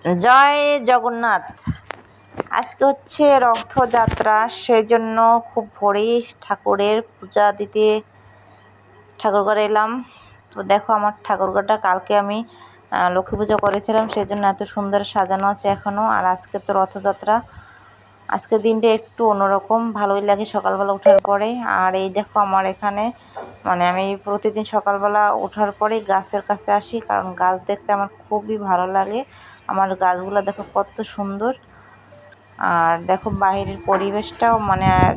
জয় জগন্নাথ। আজকে হচ্ছে রথযাত্রা, সেই জন্য খুব ভোরেই ঠাকুরের পূজা দিতে ঠাকুরঘরে এলাম। তো দেখো আমার ঠাকুরঘরটা কালকে আমি লক্ষ্মী পুজো করেছিলাম, সেই জন্য এত সুন্দর সাজানো আছে এখনও। আর আজকে তো রথযাত্রা, আজকের দিনটা একটু অন্যরকম, ভালোই লাগে সকালবেলা ওঠার পরে। আর এই দেখো আমার এখানে আমি প্রতিদিন সকালবেলা ওঠার পরেই গাছের কাছে আসি, কারণ গাছ দেখতে আমার খুবই ভালো লাগে। আমার গাছগুলো দেখো কত সুন্দর। আর দেখো বাইরের পরিবেশটাও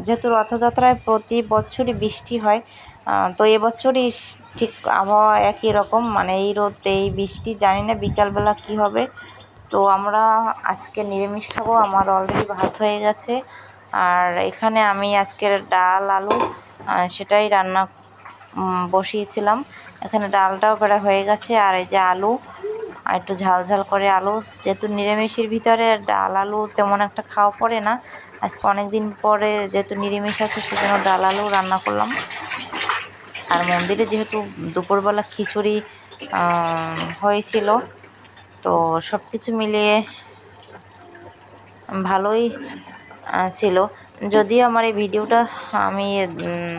যেহেতু রথযাত্রায় প্রতি বছরই বৃষ্টি হয়, তো এবছরই ঠিক আবহাওয়া একই রকম, এই রোদ এই বৃষ্টি, জানি না বিকালবেলা কি হবে। তো আমরা আজকে নিরামিষ খাবো, আমার অলরেডি ভাত হয়ে গেছে। আর এখানে আমি আজকের ডাল আলু সেটাই রান্না বসিয়েছিলাম। এখানে ডালটাও প্রায় হয়ে গেছে। আর এই যে আলু, আর একটু ঝাল ঝাল করে আলু, যেহেতু নিরামিষের ভিতরে ডাল আলু তেমন একটা খাওয়া পড়ে না, আজকে অনেক দিন পরে যেহেতু নিরামিষ আছে সেজন্য ডাল আলু রান্না করলাম। আর মন্দিরে যেহেতু দুপুরবেলা খিচুড়ি হয়েছিল, তো সব কিছু মিলিয়ে ভালোই ছিল। যদিও আমার এই ভিডিওটা আমি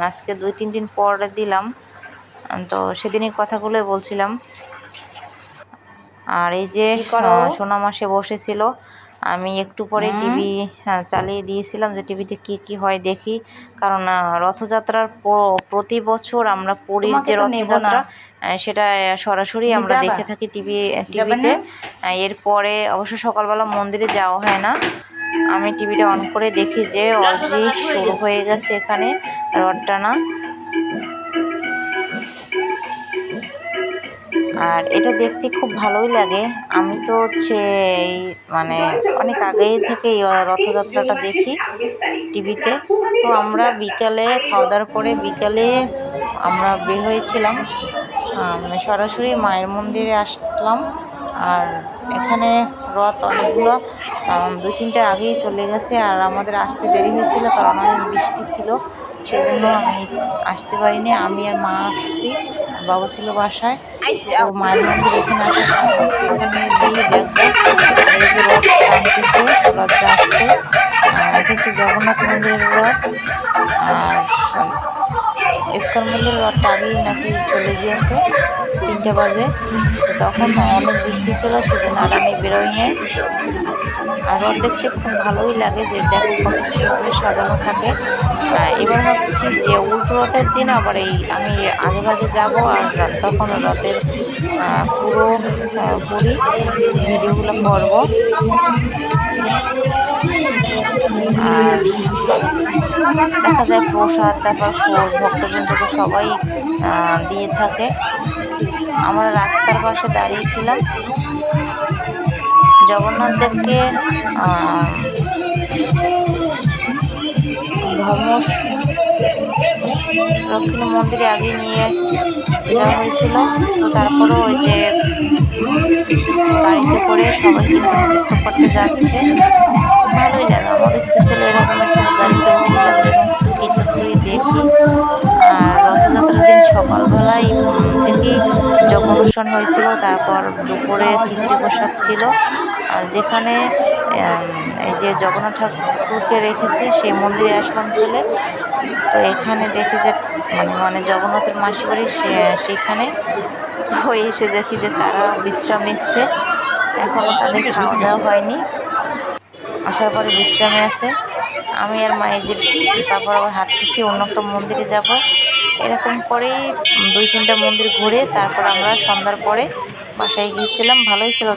আজকে 2-3 দিন পরে দিলাম, তো সেদিনই কথাগুলো বলছিলাম। আর এই যে সোনামাসে বসেছিল, আমি একটু পরে টিভি চালিয়ে দিয়েছিলাম যে টিভিতে কি হয় দেখি, কারণ রথযাত্রার প্রতি বছর আমরা পুরীর যে রথযাত্রা সেটা সরাসরি আমরা দেখে থাকি টিভিতে। এরপরে অবশ্য সকালবেলা মন্দিরে যাওয়া হয় না, আমি টিভিটা অন করে দেখি যে অলরেডি শুরু হয়ে গেছে এখানে রথ টানা। আর এটা দেখতে খুব ভালোই লাগে। আমি তো হচ্ছে এই অনেক আগেই থেকে এই রথযাত্রাটা দেখি টিভিতে। তো আমরা বিকালে খাওয়া দাওয়ার পরে বিকালে আমরা বের হয়েছিলাম, সরাসরি মায়ের মন্দিরে আসলাম। আর এখানে রথ অনেকগুলো 2-3টা আগেই চলে গেছে, আর আমাদের আসতে দেরি হয়েছিল কারণ অনেক বৃষ্টি ছিল, সেই জন্য আমি আসতে পারিনি। আমি আর মা আসছি, বাবু ছিল বাসায়। তো মায়ের মন্দির এখানে আসার এখানে দিয়ে দেখবো এই যে রথ টানতেছে, রথ যাচ্ছে। এটা হচ্ছে জগন্নাথ মন্দিরের রথ। আর ইস্কন মন্দিরের রথটা আগেই নাকি চলে গিয়েছে 3টা বাজে, তো তখন অনেক বৃষ্টি ছিল, সেজন্য আর আমি বেরোই নাই। আর রথ দেখতে খুব ভালোই লাগে, যে দেখো কত সুন্দর করে সাজানো থাকে। এবার ভাবছি যে উল্টো রথের দিন আবার আমি আগে ভাগে যাবো, আর তখন রথের পুরোপুরি ভিডিওগুলো করব। আর দেখা যায় প্রসাদ, তারপর ফল ভক্তবৃন্দকে সবাই দিয়ে থাকে। আমরা রাস্তার পাশে দাঁড়িয়েছিলাম, জগন্নাথ দেবকে ধর্ম দক্ষিণ মন্দিরে আগে নিয়ে যাওয়া হয়েছিল। তো তারপরও ওই যে গাড়িতে করে সবাই কিন্তু তীর্থ করতে যাচ্ছে, ভালোই লাগে। আমার ইচ্ছে ছিল এরকম একটু গাড়িতে উঠি, তারপরে এরকম কীর্তনগুলি দেখি। আর রথযাত্রার দিন সকালবেলায় থেকেই যজ্ঞ অনুষ্ঠান হয়েছিল, তারপর দুপুরে খিচুড়ি প্রসাদ ছিল। আর যেখানে এই যে জগন্নাথ ঠাকুরকে রেখেছে সেই মন্দিরে আসলাম চলে। তো এখানে দেখি যে জগন্নাথের মাসি বাড়ি সেখানে, তো এসে দেখি যে তারা বিশ্রাম নিচ্ছে, এখনও তাদের খাওয়া দাওয়া হয়নি, আসার পরে বিশ্রামে আছে। আমি আর মা এই যে তারপর আবার হাঁটতেছি, অন্য একটা মন্দিরে যাব। এরকম করেই 2-3টা মন্দির ঘুরে তারপর আমরা সন্ধ্যার পরে বাসায় গিয়েছিলাম। ভালোই ছিল।